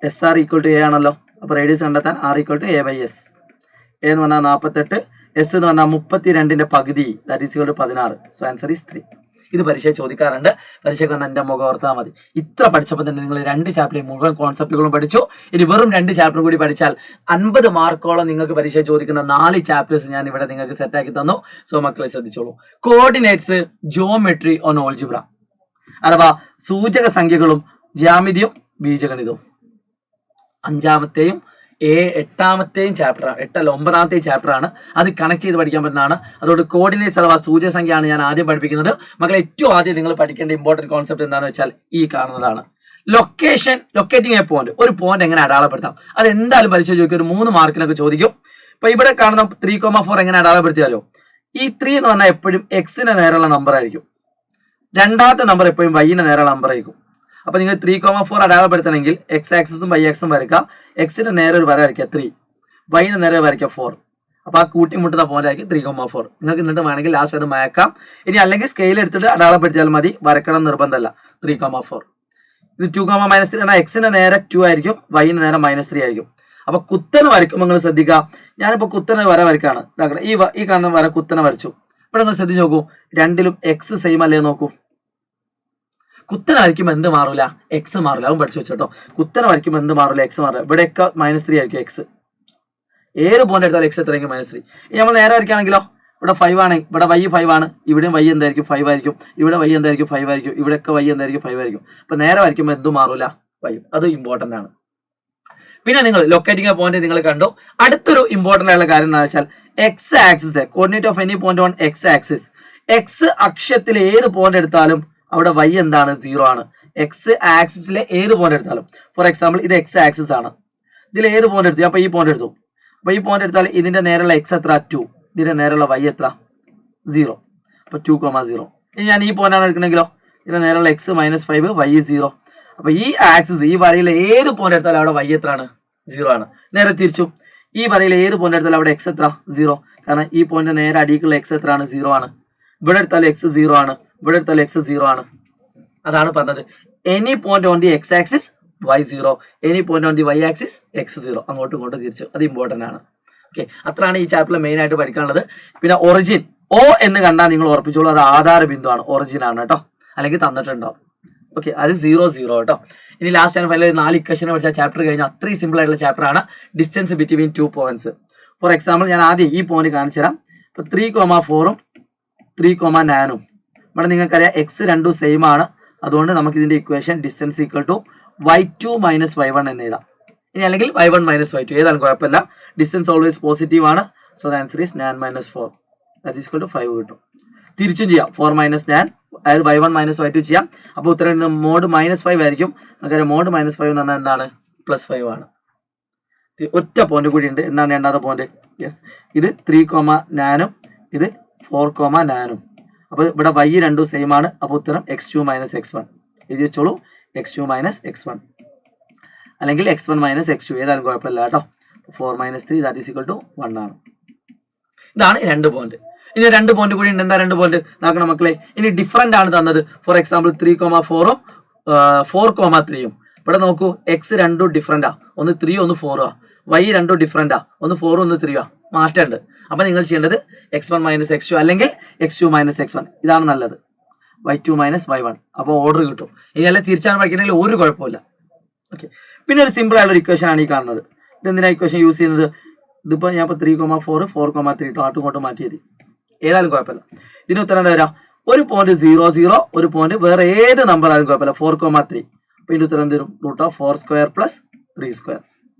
S R equal to A ആണല്ലോ. അപ്പൊ റേഡിയസ് കണ്ടെത്താൻ R equal to A by S. A എന്ന് പറഞ്ഞാൽ 48, എസ് എന്ന് പറഞ്ഞാൽ 32ന്റെ പകുതി, that is equal to 16. So answer is 3. ഇത് പരീക്ഷ ചോദിക്കാറുണ്ട്. പരീക്ഷയ്ക്ക് വന്ന് എന്റെ മുഖം ഓർത്താൽ മതി. ഇത്ര പഠിച്ചപ്പോൾ തന്നെ നിങ്ങൾ 2 ചാപ്റ്ററിൽ മുഴുവൻ കോൺസെപ്റ്റുകളും പഠിച്ചു. ഇനി വെറും 2 ചാപ്റ്റർ കൂടി പഠിച്ചാൽ 50 മാർക്കോളം നിങ്ങൾക്ക് പരീക്ഷ ചോദിക്കുന്ന 4 ചാപ്റ്റേഴ്സ് ഞാൻ ഇവിടെ നിങ്ങൾക്ക് സെറ്റാക്കി തന്നു. സോ മക്കളെ ശ്രദ്ധിച്ചോളൂ. കോർഡിനേറ്റ്സ്, ജിയോമെട്രി ഓൺ ഓൾജിബ്ര, അഥവാ സൂചക സംഖ്യകളും ജ്യാമിതിയും ബീജഗണിതവും 5ാമത്തെയും 8ാമത്തെയും ചാപ്റ്റർ, 8 അല്ല 9ാമത്തെയും ചാപ്റ്റർ ആണ്. അത് കണക്ട് ചെയ്ത് പഠിക്കാൻ പറ്റുന്നതാണ്. അതുകൊണ്ട് കോർഡിനേറ്റ്സ് അഥവാ സൂചകസംഖ്യയാണ് ഞാൻ ആദ്യം പഠിപ്പിക്കുന്നത്. മക്കളെ ഏറ്റവും ആദ്യം നിങ്ങൾ പഠിക്കേണ്ട ഇമ്പോർട്ടന്റ് കോൺസെപ്റ്റ് എന്താണെന്ന് വെച്ചാൽ ഈ കാണുന്നതാണ്. Locating A point. ഒരു പോയിന്റ് എങ്ങനെ അടയാളപ്പെടുത്താം? അത് എന്തായാലും പരീക്ഷ ചോദിക്കും. ഒരു 3 മാർക്കിനൊക്കെ ചോദിക്കും. ഇപ്പൊ ഇവിടെ കാണുന്ന 3,4 എങ്ങനെ അടയാളപ്പെടുത്തിയാലോ? ഈ 3 എന്ന് പറഞ്ഞാൽ എപ്പോഴും എക്സിന് നേരെയുള്ള നമ്പർ ആയിരിക്കും. 2ാമത്തെ നമ്പർ എപ്പോഴും വൈന് നേരെയുള്ള നമ്പർ ആയിരിക്കും. അപ്പൊ നിങ്ങൾ 3,4 അടയാളപ്പെടുത്തണമെങ്കിൽ എക്സ് ആക്സിസും വൈ ആക്സും വരയ്ക്കുക. എക്സിന് നേരെ ഒരു വര വരയ്ക്കുക 3, വൈന് നേരെ വരയ്ക്കുക 4. അപ്പൊ ആ കൂട്ടിമുട്ടുന്ന പോയിന്റ് ആയിരിക്കും 3,4. നിങ്ങൾക്ക് എന്നിട്ട് വേണമെങ്കിൽ ലാസ്റ്റ് അത് മയക്കാം. ഇനി അല്ലെങ്കിൽ സ്കെയിൽ എടുത്തിട്ട് അടയാളപ്പെടുത്തിയാൽ മതി, വരക്കണം നിർബന്ധമല്ല. 3,4. ഇത് 2,-3 എന്നാൽ എക്സിന് നേരെ 2 ആയിരിക്കും, വൈന് നേരെ -3 ആയിരിക്കും. അപ്പൊ കുത്തനെ വരയ്ക്കുമ്പോൾ നിങ്ങൾ ശ്രദ്ധിക്കുക. ഞാനിപ്പോ കുത്തനെ വര വരയ്ക്കാണ്. ഈ കാണുന്ന വര കുത്തനെ വരച്ചു. ഇവിടെ നിങ്ങൾ ശ്രദ്ധിച്ച് നോക്കൂ, രണ്ടിലും എക്സ് സെയിം അല്ലേ നോക്കൂ. കുത്തനെ വരയ്ക്കുമ്പോൾ എന്ത് മാറൂല? എക്സ് മാറില്ല. അതും പഠിച്ചു വെച്ചോട്ടോ. കുത്തനെ വരയ്ക്കുമ്പോൾ എന്ത് മാറില്ല? എക്സ് മാറില്ല. ഇവിടെയൊക്കെ -3 ആയിരിക്കും എക്സ്. ഏത് പോയിന്റ് എടുത്താലും എക്സ് എത്രയെങ്കിൽ -3. ഇനി നമ്മൾ നേരെ വരയ്ക്കുകയാണെങ്കിലോ, ഇവിടെ 5 ആണ്, ഇവിടെ y 5 ആണ്, ഇവിടെയും y എന്തായിരിക്കും? 5 ആയിരിക്കും. ഇവിടെ y എന്തായിരിക്കും? 5 ആയിരിക്കും. ഇവിടെയൊക്കെ y എന്തായിരിക്കും? 5 ആയിരിക്കും. അപ്പൊ നേരെ വരയ്ക്കുമ്പോൾ എന്തും മാറൂല? y. അത് ഇമ്പോർട്ടന്റ് ആണ്. പിന്നെ നിങ്ങൾ ലൊക്കേറ്റിംഗ് പോയിന്റ് നിങ്ങൾ കണ്ടു. അടുത്തൊരു ഇമ്പോർട്ടന്റ് ആയിട്ടുള്ള കാര്യം എന്താ വെച്ചാൽ X axis, coordinate of any point on X axis. X അക്ഷത്തിൽ ഏത് പോയിന്റ് എടുത്താലും അവിടെ y എന്താണ്? 0 ആണ്. എക്സ് ആക്സിസിലെ ഏത് പോയിന്റ് എടുത്താലും, ഫോർ എക്സാമ്പിൾ ഇത് എക്സ് ആക്സിസ് ആണ്. ഇതിൽ ഏത് പോയിന്റ് എടുത്തു? അപ്പൊ ഈ പോയിന്റ് എടുത്തു. അപ്പൊ ഈ പോയിന്റ് എടുത്താൽ ഇതിന്റെ നേരെയുള്ള എക്സ് എത്ര? 2. ഇതിന്റെ നേരെയുള്ള y എത്ര? 0. അപ്പൊ 2,0. ഇനി ഞാൻ ഈ പോയിന്റ് ആണ് എടുക്കണമെങ്കിലോ, ഇതിന്റെ നേരെയുള്ള എക്സ് -5, y 0. അപ്പൊ ഈ ആക്സിസ്, ഈ വരയിലെ ഏത് പോയിന്റ് എടുത്താലും അവിടെ y എത്രയാണ്? 0 ആണ്. നേരെ തിരിച്ചു, ഈ വരയിലെ ഏത് പോയിന്റ് എടുത്താലും അവിടെ എക്സ് എത്ര? 0. കാരണം ഈ പോയിന്റ് നേരെ അടിയിലുള്ള എക്സ് എത്രയാണ്? 0 ആണ്. ഇവിടെ എടുത്താലും എക്സ് 0 ആണ്, ഇവിടെ എടുത്താലും എക്സ് 0 ആണ്. അതാണ് പറഞ്ഞത്, any point on the X axis y 0, any point on the y axis X 0. അങ്ങോട്ടും ഇങ്ങോട്ടും തിരിച്ചു. അത് ഇമ്പോർട്ടന്റ് ആണ്. ഓക്കെ, അത്രയാണ് ഈ ചാപ്റ്ററിൽ മെയിൻ ആയിട്ട് പഠിക്കാനുള്ളത്. പിന്നെ ഒറിജിൻ, O എന്ന് കണ്ടാൽ നിങ്ങൾ ഉറപ്പിച്ചോളൂ, അത് ആധാര ബിന്ദുവാണ്, ഒറിജിൻ ആണ് കേട്ടോ. അല്ലെങ്കിൽ തന്നിട്ടുണ്ടാവും. ഓക്കെ, അത് 0, 0 കേട്ടോ. ഇനി ലാസ്റ്റ് ആണ് ഫൈനൽ 4 ഇക്വേഷനെ പഠിച്ച ചാപ്റ്റർ കഴിഞ്ഞാൽ അത്രയും സിമ്പിൾ ആയിട്ടുള്ള ചാപ്റ്റർ ആണ് distance between 2 points. For example ഞാൻ ആദ്യം ഈ പോയിന്റ് കാണിച്ചു തരാം. ഇപ്പൊ 3,4ഉം 3,9ഉം ഇവിടെ നിങ്ങൾക്കറിയാം എക്സ് രണ്ടും സെയിം ആണ്. അതുകൊണ്ട് നമുക്ക് ഇതിന്റെ equation distance equal to y2 - y1 എന്ന് എഴുതാം. ഇനി അല്ലെങ്കിൽ y1 - y2 ഏതായാലും കുഴപ്പമില്ല. ഡിസ്റ്റൻസ് ഓൾവേസ് പോസിറ്റീവ് ആണ്. So the answer is 9 - 4, that is equal to 5 കിട്ടും. തിരിച്ചും ചെയ്യാം, 4 - 9, അതായത് y1 - y2 ചെയ്യാം. അപ്പോൾ ഉത്തരം മോഡ് -5 ആയിരിക്കും. അങ്ങനെ മോഡ് -5 എന്ന് പറഞ്ഞാൽ എന്താണ്? +5 ആണ്. ഒറ്റ പോയിന്റ് കൂടി ഉണ്ട്. എന്താണ് രണ്ടാമത്തെ പോയിന്റ്? യെസ്, ഇത് 3,9 ഇത് 4,9. അപ്പോൾ ഇവിടെ y രണ്ടും സെയിം ആണ്. അപ്പോൾ ഉത്തരം x2 മൈനസ് x1 എഴുതി വെച്ചോളൂ. x2 മൈനസ് x1 അല്ലെങ്കിൽ x1 മൈനസ് x2 ഏതായാലും കുഴപ്പമില്ല കേട്ടോ. 4 minus 3 that is equal to 1 ആണ്. ഇതാണ് 2 പോയിന്റ്. ഇനി 2 പോയിന്റ് കൂടി ഉണ്ട്. എന്താ 2 പോയിന്റ് നോക്കണം മക്കളെ. ഇനി ഡിഫറൻ്റ് ആണ് തന്നത്. For example 3,4 4,3. ഇവിടെ നോക്കൂ, എക്സ് രണ്ടും ഡിഫറൻ്റാ. ഒന്ന് 3 ഒന്ന് 4 ആ. y രണ്ടും ഡിഫറൻ്റാ. ഒന്ന് 4 ഒന്ന് 3 ആ. മാറ്റമുണ്ട്. അപ്പൊ നിങ്ങൾ ചെയ്യേണ്ടത് x1 മൈനസ് x2 അല്ലെങ്കിൽ x2 മൈനസ് x1 ഇതാണ് നല്ലത്. y2 minus y1. അപ്പോൾ ഓർഡർ കിട്ടും. ഇനി അല്ല തിരിച്ചാണ് പഠിക്കണമെങ്കിൽ ഒരു കുഴപ്പമില്ല. ഓക്കെ, പിന്നെ ഒരു സിമ്പിൾ ആയിട്ടുള്ള ഇക്വേഷൻ ആണ് ഈ കാണുന്നത്. ഇതെന്തിനാ ഇക്വേഷൻ യൂസ് ചെയ്യുന്നത്? ഇതിപ്പോൾ ഞാൻ ഇപ്പോൾ 3,4 4,3 അങ്ങോട്ടും ഇങ്ങോട്ടും മാറ്റിയത് ഏതായാലും കുഴപ്പമില്ല. ഇതിന് ഉത്തരം എന്താ വരാം? ഒരു പോയിന്റ് 0 0, ഒരു പോയിന്റ് വേറെ ഏത് നമ്പർ ആയാലും കുഴപ്പമില്ല. 4,3. അപ്പോൾ ഇതിന്റെ ഉത്തരം തരും √4² + 3².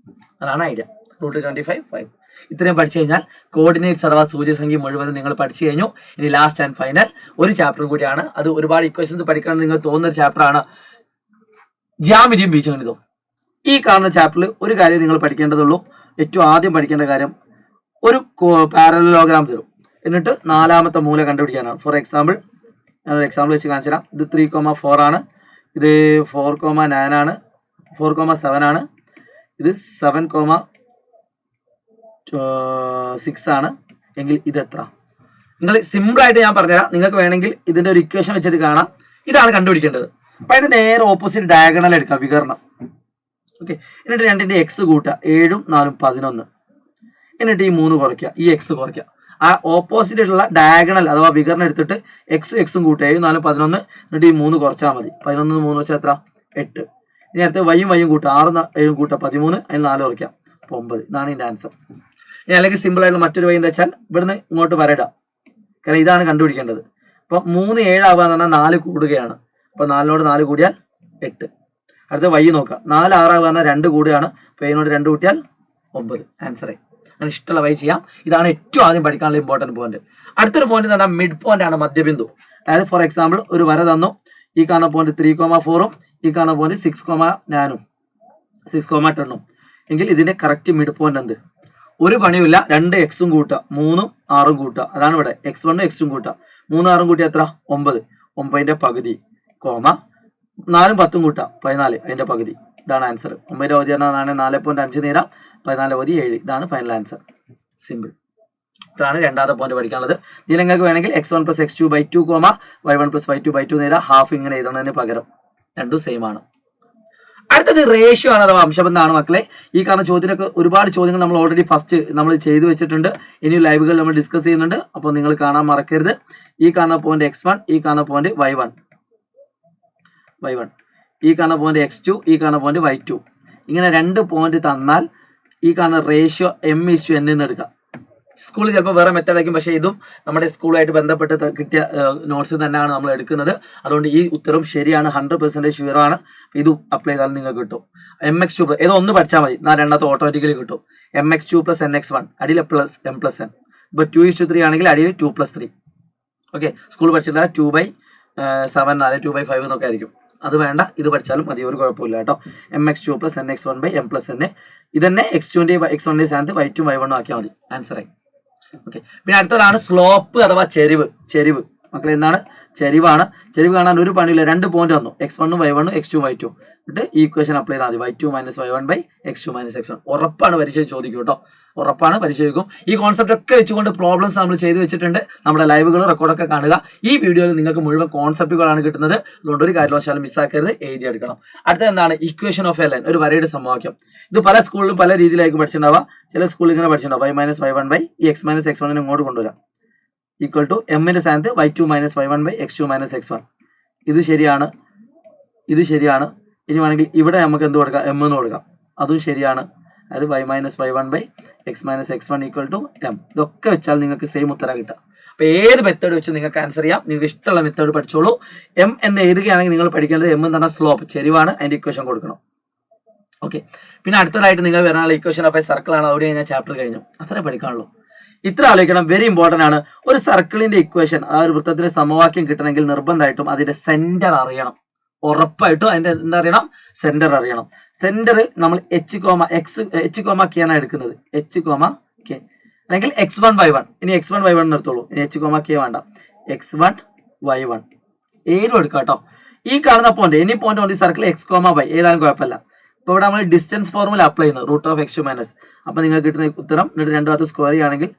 അതാണ് ഐഡിയ. √25 5. ഇത്രയും പഠിച്ചു കഴിഞ്ഞാൽ കോർഡിനേറ്റ്സ് അഥവാ സൂചിസംഖ്യ മുഴുവനും നിങ്ങൾ പഠിച്ചു കഴിഞ്ഞു. ഇനി ലാസ്റ്റ് ആൻഡ് ഫൈനൽ ഒരു ചാപ്റ്ററും കൂടിയാണ്. അത് ഒരുപാട് ഇക്വേഷൻസ് പഠിക്കണം നിങ്ങൾ തോന്നുന്ന ഒരു ചാപ്റ്ററാണ്, ജ്യാമിതിയും ബീജഗണിതവും. ഈ കാണുന്ന ചാപ്റ്ററിൽ ഒരു കാര്യം നിങ്ങൾ പഠിക്കേണ്ടതുള്ളൂ. ഏറ്റവും ആദ്യം പഠിക്കേണ്ട കാര്യം ഒരു പാരലലോഗ്രാം തരും. എന്നിട്ട് 4ാമത്തെ മൂല കണ്ടുപിടിക്കാനാണ്. ഫോർ എക്സാമ്പിൾ ഞാനൊരു എക്സാമ്പിൾ വെച്ച് കാണിച്ചു തരാം. ഇത് 3,4 ആണ്. ഇത് 4,9 ആണ്. 4,7 ആണ്. ഇത് 7,6 ആണ്. എങ്കിൽ ഇത് എത്ര? നിങ്ങൾ സിമ്പിളായിട്ട് ഞാൻ പറഞ്ഞുതരാം. നിങ്ങൾക്ക് വേണമെങ്കിൽ ഇതിൻ്റെ ഒരു ഇക്വേഷൻ വെച്ചിട്ട് കാണാം. ഇതാണ് കണ്ടുപിടിക്കേണ്ടത്. അപ്പം അതിൻ്റെ നേരെ ഓപ്പോസിറ്റ് ഡയഗണൽ എടുക്കാം, വികരണം. ഓക്കെ, എന്നിട്ട് 2ന്റെ എക്സ് കൂട്ടുക. 7ഉം 4ഉം 11. എന്നിട്ട് ഈ 3 കുറയ്ക്കുക, ഈ എക്സ് കുറയ്ക്കുക. ആ ഓപ്പോസിറ്റ് ഉള്ള ഡയഗണൽ അഥവാ വികരണം എടുത്തിട്ട് എക്സും കൂട്ടുക. 7 4 11. എന്നിട്ട് ഈ 3 കുറച്ചാൽ മതി. 11 3 വെച്ചാൽ എത്ര? 8. ഇനി അടുത്ത് വൈയും കൂട്ടുക. 6 7 കൂട്ടുക 13. അതിൽ 4 കുറയ്ക്കാം 9. ഇതാണ് ഇതിൻ്റെ ആൻസർ. ഇനി അല്ലെങ്കിൽ സിമ്പിൾ ആയിട്ടുള്ള മറ്റൊരു വഴി എന്താ വെച്ചാൽ ഇവിടുന്ന് ഇങ്ങോട്ട് വരയിടാം. കാരണം ഇതാണ് കണ്ടുപിടിക്കേണ്ടത്. അപ്പം 3 7 ആവുക എന്ന് പറഞ്ഞാൽ 4 കൂടുകയാണ്. അപ്പോൾ 4നോട് 4 കൂടിയാൽ 8. അടുത്ത വൈ നോക്കുക. 4 6 ആവുക പറഞ്ഞാൽ 2 കൂടുകയാണ്. അപ്പോൾ 7നോട് 2 കൂട്ടിയാൽ 9. ആൻസറേ. അങ്ങനെ ഇഷ്ടമുള്ള വഴി ചെയ്യാം. ഇതാണ് ഏറ്റവും ആദ്യം പഠിക്കാനുള്ള ഇമ്പോർട്ടൻറ്റ് പോയിന്റ്. അടുത്തൊരു പോയിന്റ് എന്ന് പറഞ്ഞാൽ മിഡ് പോയിന്റ് ആണ്, മധ്യബിന്ദു. അതായത് ഫോർ എക്സാമ്പിൾ ഒരു വര തന്നു. ഈ കാണുന്ന പോയിന്റ് 3,4ഉം ഈ കാണുന്ന പോയിന്റ് 6,9ഉം 6,10ഉം. എങ്കിൽ ഇതിന്റെ കറക്റ്റ് മിഡ് പോയിന്റ് എന്ത്? ഒരു പണിയുമില്ല. 2 എക്സും കൂട്ടുക, 3ഉം 6ഉം കൂട്ടുക. അതാണ് ഇവിടെ x1 x ഉം കൂട്ടുക. 3 6ഉം കൂട്ടിയ എത്ര? 9. 9ന്റെ പകുതി, 4ഉം 10ഉം കൂട്ടുക 14. അതിന്റെ പകുതി. ഇതാണ് ആൻസർ. 9ന്റെ പകുതി പറഞ്ഞാൽ 4.5 നേരം 14 പകുതി 7. ഇതാണ് ഫൈനൽ ആൻസർ. സിമ്പിൾ. ഇതാണ് രണ്ടാമത്തെ പോയിന്റ് പഠിക്കാനുള്ളത്. ഇതിൽ നിങ്ങൾക്ക് വേണമെങ്കിൽ x1 + x2/2, y1 + y2/2 നേരം ഹാഫ് ഇങ്ങനെ എഴുതുന്നതിന് പകരം രണ്ടും സെയിം ആണ്. അടുത്തത് റേഷ്യോ ആണ് അഥവാ അംശബന്ധമാണ് മക്കളെ. ഈ കാണുന്ന ചോദ്യത്തിനൊക്കെ ഒരുപാട് ചോദ്യങ്ങൾ നമ്മൾ ഓൾറെഡി ഫസ്റ്റ് നമ്മൾ ചെയ്തു വെച്ചിട്ടുണ്ട്. ഇനി ലൈവുകൾ നമ്മൾ ഡിസ്കസ് ചെയ്യുന്നുണ്ട്. അപ്പോൾ നിങ്ങൾ കാണാൻ മറക്കരുത്. ഈ കാണുന്ന പോയിന്റ് x1, ഈ കാണുന്ന പോയിന്റ് y1, ഈ കാണുന്ന പോയിന്റ് x2, ഈ കാണുന്ന പോയിന്റ് y2. ഇങ്ങനെ 2 പോയിന്റ് തന്നാൽ ഈ കാണുന്ന റേഷ്യോ m/n എന്ന് എടുക്കാം. സ്കൂളിൽ ചിലപ്പോൾ വേറെ മെത്തേഡ് ആയിരിക്കും, പക്ഷേ ഇതും നമ്മുടെ സ്കൂളുമായിട്ട് ബന്ധപ്പെട്ട് കിട്ടിയ നോട്ട്സ് തന്നെയാണ് നമ്മൾ എടുക്കുന്നത്. അതുകൊണ്ട് ഈ ഉത്തരം ശരിയാണ്, 100% ഷുവർ ആണ്. ഇതും അപ്ലൈ ചെയ്താൽ നിങ്ങൾക്ക് കിട്ടും. mx2 ഏതോ ഒന്ന് പഠിച്ചാൽ മതി, രണ്ടാമത്തെ ഓട്ടോമാറ്റിക്കലി കിട്ടും. mx2 + nx1 അടിയിൽ പ്ലസ് m+n. ഇപ്പോൾ 2:3 ആണെങ്കിൽ അടിയിൽ 2+3. ഓക്കെ, സ്കൂൾ പഠിച്ചിട്ട് 2/7 അല്ലെങ്കിൽ 2/5 എന്നൊക്കെ ആയിരിക്കും. അത് വേണ്ട, ഇത് പഠിച്ചാലും മതി, ഒരു കുഴപ്പമില്ല കേട്ടോ. mx2 + nx1/m+n. ഇതന്നെ x2ന്റെ x1ന്റെ സ്ഥാനത്ത് y2 y1 ആക്കിയാൽ മതി. ആൻസറായി. ഓക്കെ, പിന്നെ അടുത്തതാണ് സ്ലോപ്പ് അഥവാ ചെരിവ്. മക്കളെ എന്താണ്? ചെരിവാണ്. ചെരിവ് കാണാൻ ഒരു പണിയില്ല. 2 പോയിന്റ് വന്നു, x1 y1 x2 y2. എന്നിട്ട് ഈ ഇക്വേഷൻ അപ്ലൈ ചെയ്താൽ മതി. y2 - y1/x2 - x1. ഉറപ്പാണ് പരീക്ഷ ചോദിക്കും കേട്ടോ, ഉറപ്പാണ് പരീക്ഷ ചോദിക്കും. ഈ കോൺസെപ്റ്റ് ഒക്കെ വെച്ചുകൊണ്ട് പ്രോബ്ലംസ് നമ്മൾ ചെയ്തു വെച്ചിട്ടുണ്ട്. നമ്മുടെ ലൈവുകൾ റെക്കോർഡൊക്കെ കാണുക. ഈ വീഡിയോയിൽ നിങ്ങൾക്ക് മുഴുവൻ കോൺസെപ്റ്റുകളാണ് കിട്ടുന്നത്. അതുകൊണ്ട് ഒരു കാരണവശാലും മിസ്സാക്കരുത്, എഴുതിയെടുക്കണം. അടുത്തത് എന്താണ്? ഇക്വേഷൻ ഓഫ് എ ലൈൻ, ഒരു വരയുടെ സമവാക്യം. ഇത് പല സ്കൂളിലും പല രീതിയിലായിരിക്കും പഠിച്ചിട്ടുണ്ടാവുക. ചില സ്കൂളിൽ ഇങ്ങനെ പഠിച്ചിട്ടുണ്ടാവും. y - y1 ഈ x - x1 ഇങ്ങോട്ട് കൊണ്ടുവരാം. ഈക്വൽ ടു m-ന്റെ സ്ഥാനത്ത് y2 - y1/x2 - x1. ഇത് ശരിയാണ്. ഇനി വേണമെങ്കിൽ ഇവിടെ നമുക്ക് എന്ത് കൊടുക്കാം? m എന്ന് കൊടുക്കാം. അതും ശരിയാണ്. അതായത് y - y1/x - x1 equal to m. ഇതൊക്കെ വെച്ചാൽ നിങ്ങൾക്ക് സെയിം ഉത്തരം കിട്ടുക. അപ്പോൾ ഏത് മെത്തേഡ് വെച്ച് നിങ്ങൾക്ക് ആൻസർ ചെയ്യാം. നിങ്ങൾക്ക് ഇഷ്ടമുള്ള മെത്തേഡ് പഠിച്ചോളൂ. m എന്ന് എഴുതുകയാണെങ്കിൽ നിങ്ങൾ പഠിക്കേണ്ടത് m എന്ന് പറഞ്ഞാൽ സ്ലോപ്പ്, ചെരിവാണ്. അതിന്റെ ഇക്വേഷൻ കൊടുക്കണം. ഓക്കെ, പിന്നെ അടുത്തതായിട്ട് നിങ്ങൾ വരാനുള്ള ഇക്വേഷൻ ഓഫ് എ സർക്കിൾ ആണ്. അവിടെ കഴിഞ്ഞാൽ ചാപ്റ്റർ കഴിഞ്ഞു. അത്രേ പഠിക്കാനുള്ളൂ. ഇത്ര ആലോചിക്കണം, വെരി ഇമ്പോർട്ടന്റ് ആണ്. ഒരു സർക്കിളിന്റെ ഇക്വേഷൻ, ആ ഒരു വൃത്തത്തിന്റെ സമവാക്യം കിട്ടണമെങ്കിൽ നിർബന്ധമായിട്ടും അതിന്റെ സെന്റർ അറിയണം. ഉറപ്പായിട്ടും അതിന്റെ എന്താ അറിയണം, സെന്റർ അറിയണം. സെന്റർ നമ്മൾ എച്ച് കോമ കെ ആണ് എടുക്കുന്നത്. എച്ച് കോമ കെ അല്ലെങ്കിൽ x1y1. ഇനി x1y1 നിർത്തുള്ളൂ. ഇനി എച്ച് കോമ കെ വേണ്ട. x1y1 ഏതും എടുക്കാം കേട്ടോ. ഈ കാണുന്ന point any point on the circle x, y ഏതായാലും കുഴപ്പമില്ല. ഇപ്പൊ ഇവിടെ നമ്മൾ ഡിസ്റ്റൻസ് ഫോർമുല അപ്ലൈ ചെയ്യുന്നത് √(x2 - അപ്പൊ നിങ്ങൾക്ക് കിട്ടുന്ന ഉത്തരം എന്നിട്ട് രണ്ടു ഭാഗത്ത് സ്ക്വയർ ചെയ്യുകയാണെങ്കിൽ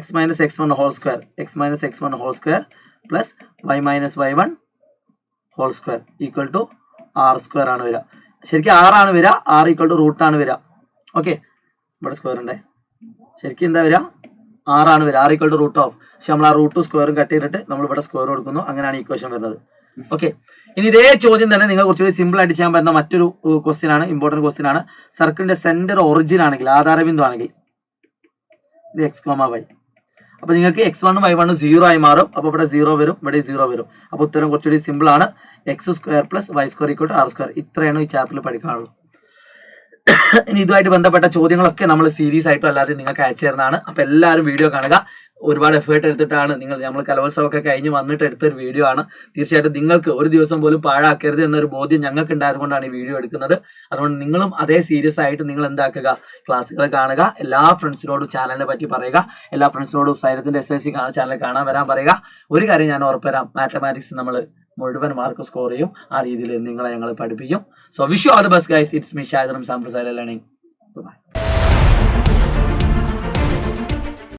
x - x1 whole square plus y - y1 whole square equal to r² ആണ് വരിക. ശരിക്കും 6 ആണ് വരിക. r ഈക്വൽ ടു √ ആണ് വരിക. ഓക്കെ, ഇവിടെ സ്ക്വയർ ഉണ്ടേ. ശരിക്കും എന്താ വരിക, 6 ആണ് വരിക. r ഈക്വൽ ടു √ പക്ഷെ നമ്മൾ ആ √ സ്ക്വയറും കട്ട് ചെയ്തിട്ട് നമ്മൾ ഇവിടെ സ്ക്വയർ കൊടുക്കുന്നു. അങ്ങനെയാണ് ഈക്വേഷൻ വരുന്നത്. ഓക്കെ, ഇനി ഇതേ ചോദ്യം തന്നെ നിങ്ങൾ കുറച്ചുകൂടി സിമ്പിൾ ആയിട്ട് ചെയ്യാൻ പറ്റുന്ന മറ്റൊരു ക്വസ്റ്റ്യൻ ആണ്, ഇമ്പോർട്ടന്റ് ക്വസ്റ്റ്യൻ ആണ്. സർക്കിളിന്റെ സെന്റർ ഒറിജിൻ ആണെങ്കിൽ, ആധാരബിന്ദു ആണെങ്കിൽ ഇത് x, y. അപ്പൊ നിങ്ങൾക്ക് x1 y1 0 ആയി മാറും. അപ്പൊ ഇവിടെ 0 വരും, ഇവിടെ 0 വരും. അപ്പൊ ഉത്തരം കുറച്ചുകൂടി സിമ്പിൾ ആണ്. x² + y² = r². ഇത്രയാണ് ഈ ചാപ്റ്ററിൽ പഠിക്കാനുള്ളൂ. ഇനി ഇതുമായിട്ട് ബന്ധപ്പെട്ട ചോദ്യങ്ങളൊക്കെ നമ്മൾ സീരീസ് ആയിട്ടും അല്ലാതെ നിങ്ങൾക്ക് അയച്ചു തരുന്നതാണ്. അപ്പൊ എല്ലാവരും വീഡിയോ കാണുക. ഒരുപാട് എഫേർട്ട് എടുത്തിട്ടാണ് നമ്മൾ കലോത്സവമൊക്കെ കഴിഞ്ഞ് വന്നിട്ട് എടുത്തൊരു വീഡിയോ ആണ്. തീർച്ചയായിട്ടും നിങ്ങൾക്ക് ഒരു ദിവസം പോലും പാഴാക്കരുത് എന്നൊരു ബോധ്യം ഞങ്ങൾക്ക് ഉണ്ടായതുകൊണ്ടാണ് ഈ വീഡിയോ എടുക്കുന്നത്. അതുകൊണ്ട് നിങ്ങളും അതേ സീരിയസ് ആയിട്ട് നിങ്ങൾ എന്താക്കുക, ക്ലാസ്സുകൾ കാണുക, എല്ലാ ഫ്രണ്ട്സിനോടും ചാനലിനെ പറ്റി പറയുക, എല്ലാ ഫ്രണ്ട്സിനോടും സൈലത്തിന്റെ SSC ചാനൽ കാണാൻ വരാൻ പറയുക. ഒരു കാര്യം ഞാൻ ഉറപ്പുതരാം, മാത്തമാറ്റിക്സ് നമ്മൾ മുഴുവൻ മാർക്ക് സ്കോർ ചെയ്യും. ആ രീതിയിൽ നിങ്ങളെ ഞങ്ങൾ പഠിപ്പിക്കും. So wish you all the best guys. It's me Shahid Ramzan from silent learning. By.